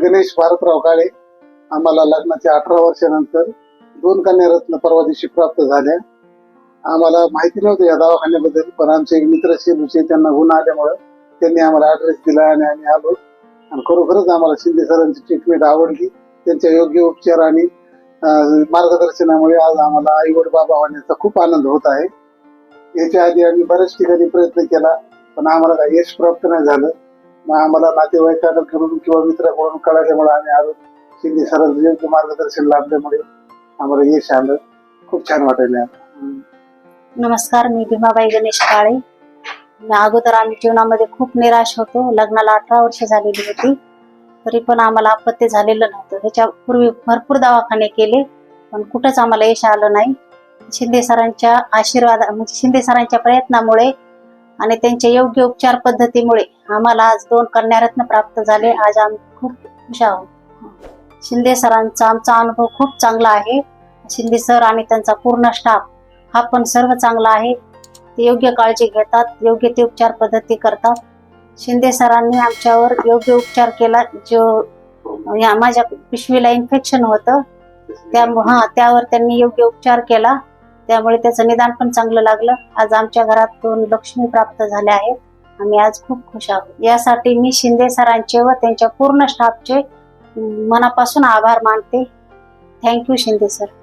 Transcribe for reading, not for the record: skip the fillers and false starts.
गणेश भारतराव काळे. आम्हाला लग्नाच्या 18 वर्षानंतर 2 कन्यारत्न परवा दिवशी प्राप्त झाल्या. आम्हाला माहिती नव्हतं या दवाखान्याबद्दल, पण आमचे एक मित्र शेलूचे त्यांना गुण आल्यामुळे त्यांनी आम्हाला ऍड्रेस दिला आणि आम्ही आलो. आणि खरोखरच आम्हाला शिंदे सरांची ट्रीटमेंट आवडली. त्यांच्या योग्य उपचार आणि मार्गदर्शनामुळे आज आम्हाला आईवड बाबा होण्याचा खूप आनंद होत आहे. याच्या आधी आम्ही बऱ्याच ठिकाणी प्रयत्न केला, पण आम्हाला काही यश प्राप्त नाही झालं. मग आम्हाला नातेवाईकांकडून किंवा मित्राकडून कळाल्यामुळे आम्ही आलो. शिंदे सरांचं योग्य मार्गदर्शन लाभल्यामुळे आम्हाला यश आलं. खूप छान वाटायला. नमस्कार, मी भीमाबाई गणेश काळे. अगोदर आम्ही जीवनामध्ये खूप निराश होतो. लग्नाला 18 वर्ष झालेली होती, तरी पण आम्हाला अपत्य झालेलं नव्हतं. ह्याच्यापूर्वी भरपूर दवाखाने केले, पण कुठंच आम्हाला यश आलं नाही. शिंदे सरांच्या आशीर्वाद म्हणजे शिंदे सरांच्या प्रयत्नामुळे आणि त्यांच्या योग्य उपचार पद्धतीमुळे आम्हाला आज 2 कन्यारत्न प्राप्त झाले. आज आम्ही खूप खुश आहोत. शिंदे सरांचा आमचा अनुभव खूप चांगला आहे. शिंदे सर आणि त्यांचा पूर्ण स्टाफ हा पण सर्व चांगला आहे. ते योग्य काळजी घेतात, योग्य ते उपचार पद्धती करतात. शिंदे सरांनी आमच्यावर योग्य उपचार केला. जो माझ्या पिशवीला इन्फेक्शन होतं, त्यावर त्यांनी योग्य उपचार केला, त्यामुळे त्याचं निदान पण चांगलं लागलं. आज आमच्या घरात 2 लक्ष्मी प्राप्त झाल्या आहेत. आम्ही आज खूप खुश आहोत. यासाठी मी शिंदे सरांचे व त्यांच्या पूर्ण स्टाफचे मनापासून आभार मानते. Thank you Shinde sir.